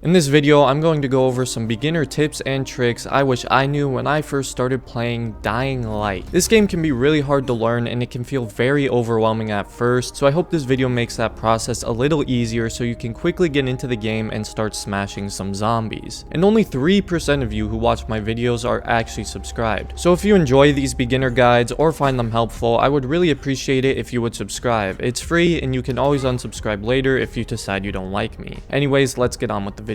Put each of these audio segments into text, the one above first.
In this video, I'm going to go over some beginner tips and tricks I wish I knew when I first started playing Dying Light. This game can be really hard to learn and it can feel very overwhelming at first, so I hope this video makes that process a little easier so you can quickly get into the game and start smashing some zombies. And only 3% of you who watch my videos are actually subscribed. So if you enjoy these beginner guides or find them helpful, I would really appreciate it if you would subscribe. It's free and you can always unsubscribe later if you decide you don't like me. Anyways, let's get on with the video.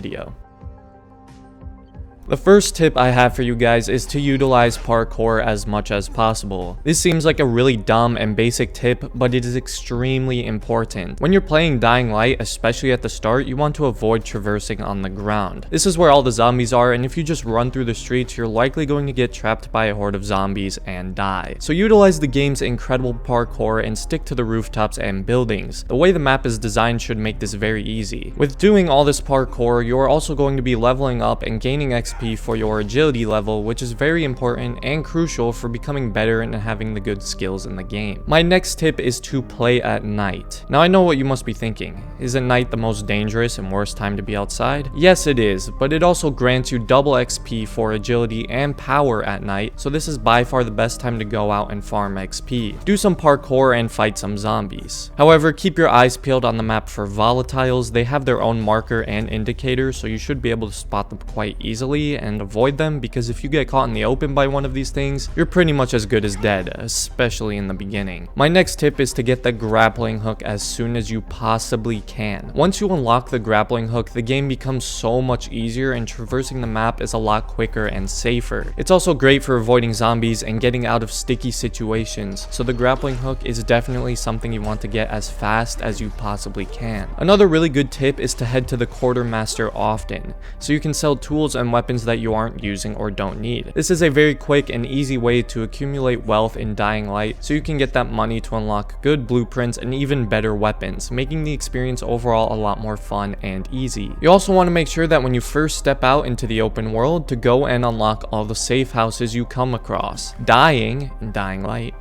The first tip I have for you guys is to utilize parkour as much as possible. This seems like a really dumb and basic tip, but it is extremely important. When you're playing Dying Light, especially at the start, you want to avoid traversing on the ground. This is where all the zombies are, and if you just run through the streets, you're likely going to get trapped by a horde of zombies and die. So utilize the game's incredible parkour and stick to the rooftops and buildings. The way the map is designed should make this very easy. With doing all this parkour, you're also going to be leveling up and gaining XP for your agility level, which is very important and crucial for becoming better and having the good skills in the game. My next tip is to play at night. Now I know what you must be thinking. Isn't night the most dangerous and worst time to be outside? Yes, it is, but it also grants you double XP for agility and power at night, so this is by far the best time to go out and farm XP. Do some parkour and fight some zombies. However, keep your eyes peeled on the map for volatiles. They have their own marker and indicator, so you should be able to spot them quite easily and avoid them, because if you get caught in the open by one of these things, you're pretty much as good as dead, especially in the beginning. My next tip is to get the grappling hook as soon as you possibly can. Once you unlock the grappling hook, the game becomes so much easier and traversing the map is a lot quicker and safer. It's also great for avoiding zombies and getting out of sticky situations, so the grappling hook is definitely something you want to get as fast as you possibly can. Another really good tip is to head to the quartermaster often, so you can sell tools and weapons that you aren't using or don't need. This is a very quick and easy way to accumulate wealth in Dying Light, so you can get that money to unlock good blueprints and even better weapons, making the experience overall a lot more fun and easy. You also want to make sure that when you first step out into the open world, to go and unlock all the safe houses you come across. Dying in Dying Light,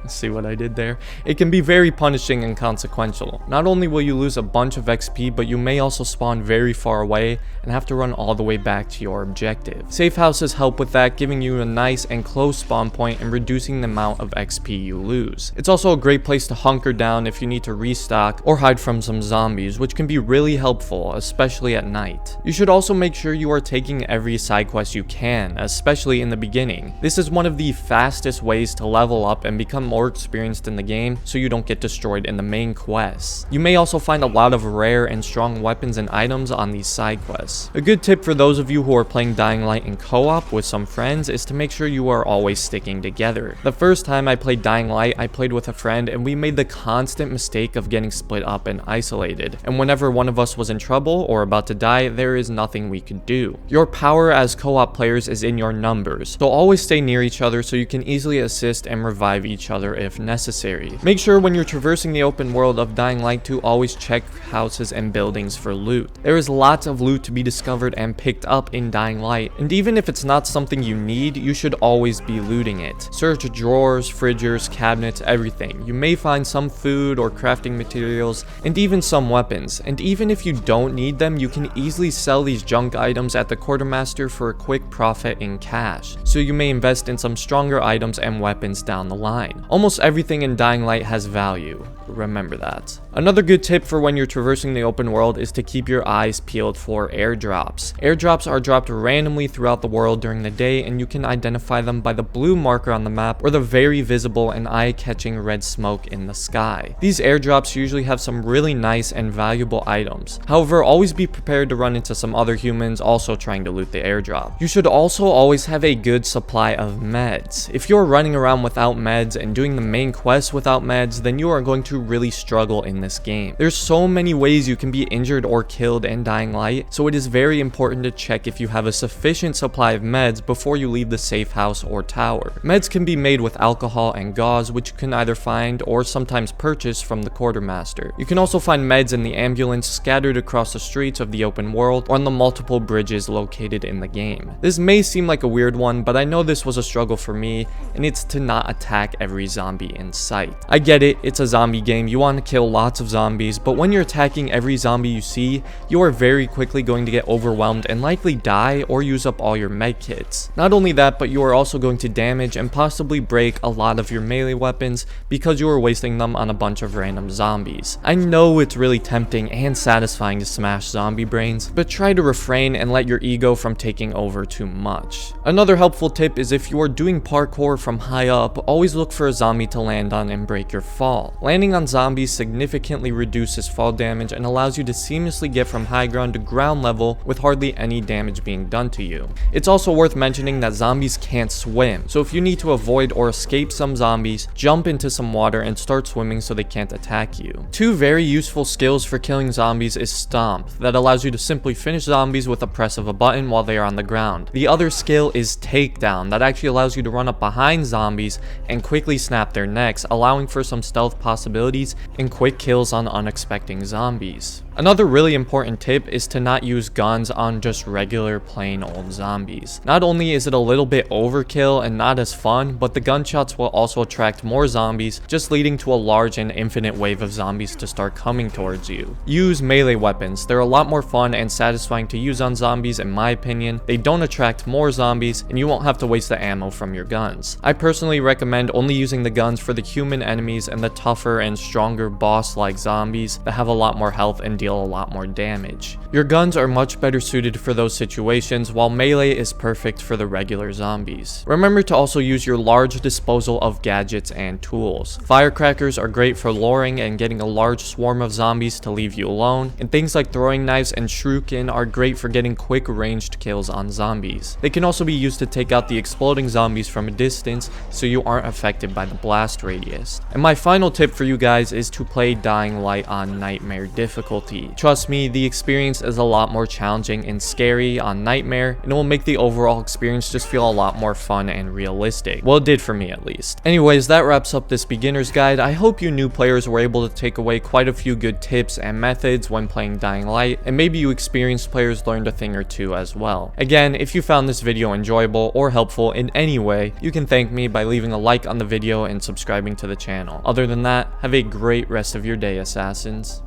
see what I did there? It can be very punishing and consequential. Not only will you lose a bunch of XP, but you may also spawn very far away and have to run all the way back to your objective. Safe houses help with that, giving you a nice and close spawn point and reducing the amount of XP you lose. It's also a great place to hunker down if you need to restock or hide from some zombies, which can be really helpful, especially at night. You should also make sure you are taking every side quest you can, especially in the beginning. This is one of the fastest ways to level up and become more experienced in the game so you don't get destroyed in the main quests. You may also find a lot of rare and strong weapons and items on these side quests. A good tip for those of you who are playing Dying Light in co-op with some friends is to make sure you are always sticking together. The first time I played Dying Light, I played with a friend and we made the constant mistake of getting split up and isolated. And whenever one of us was in trouble or about to die, there is nothing we could do. Your power as co-op players is in your numbers, so always stay near each other so you can easily assist and revive each other if necessary. Make sure when you're traversing the open world of Dying Light to always check houses and buildings for loot. There is lots of loot to be discovered and picked up in Dying Light, and even if it's not something you need, you should always be looting it. Search drawers, fridges, cabinets, everything. You may find some food or crafting materials and even some weapons, and even if you don't need them, you can easily sell these junk items at the quartermaster for a quick profit in cash, so you may invest in some stronger items and weapons down the line. Almost everything in Dying Light has value. Remember that. Another good tip for when you're traversing the open world is to keep your eyes peeled for airdrops. Airdrops are dropped randomly throughout the world during the day, and you can identify them by the blue marker on the map or the very visible and eye-catching red smoke in the sky. These airdrops usually have some really nice and valuable items. However, always be prepared to run into some other humans also trying to loot the airdrop. You should also always have a good supply of meds. If you're running around without meds and doing the main quest without meds, then you are going to really struggle in this game. There's so many ways you can be injured or killed in Dying Light, so it is very important to check if you have a sufficient supply of meds before you leave the safe house or tower. Meds can be made with alcohol and gauze, which you can either find or sometimes purchase from the quartermaster. You can also find meds in the ambulance scattered across the streets of the open world or on the multiple bridges located in the game. This may seem like a weird one, but I know this was a struggle for me, and it's to not attack every zombie in sight. I get it, it's a zombie zombie game, you want to kill lots of zombies, but when you're attacking every zombie you see, you are very quickly going to get overwhelmed and likely die or use up all your med kits. Not only that, but you are also going to damage and possibly break a lot of your melee weapons because you are wasting them on a bunch of random zombies. I know it's really tempting and satisfying to smash zombie brains, but try to refrain and let your ego from taking over too much. Another helpful tip is if you are doing parkour from high up, always look for a zombie to land on and break your fall. Landing on zombies significantly reduces fall damage and allows you to seamlessly get from high ground to ground level with hardly any damage being done to you. It's also worth mentioning that zombies can't swim, so if you need to avoid or escape some zombies, jump into some water and start swimming so they can't attack you. Two very useful skills for killing zombies is Stomp, that allows you to simply finish zombies with a press of a button while they are on the ground. The other skill is Takedown, that actually allows you to run up behind zombies and quickly snap their necks, allowing for some stealth possibilities and quick kills on unexpected zombies. Another really important tip is to not use guns on just regular plain old zombies. Not only is it a little bit overkill and not as fun, but the gunshots will also attract more zombies, just leading to a large and infinite wave of zombies to start coming towards you. Use melee weapons. They're a lot more fun and satisfying to use on zombies in my opinion. They don't attract more zombies and you won't have to waste the ammo from your guns. I personally recommend only using the guns for the human enemies and the tougher and stronger boss-like zombies that have a lot more health and deal a lot more damage. Your guns are much better suited for those situations, while melee is perfect for the regular zombies. Remember to also use your large disposal of gadgets and tools. Firecrackers are great for luring and getting a large swarm of zombies to leave you alone, and things like throwing knives and shuriken are great for getting quick ranged kills on zombies. They can also be used to take out the exploding zombies from a distance so you aren't affected by the blast radius. And my final tip for you guys is to play Dying Light on Nightmare difficulty. Trust me, the experience is a lot more challenging and scary on Nightmare, and it will make the overall experience just feel a lot more fun and realistic. Well, it did for me at least. Anyways, that wraps up this beginner's guide. I hope you new players were able to take away quite a few good tips and methods when playing Dying Light, and maybe you experienced players learned a thing or two as well. Again, if you found this video enjoyable or helpful in any way, you can thank me by leaving a like on the video and subscribing to the channel. Other than that, have a great rest of your day, Assassins.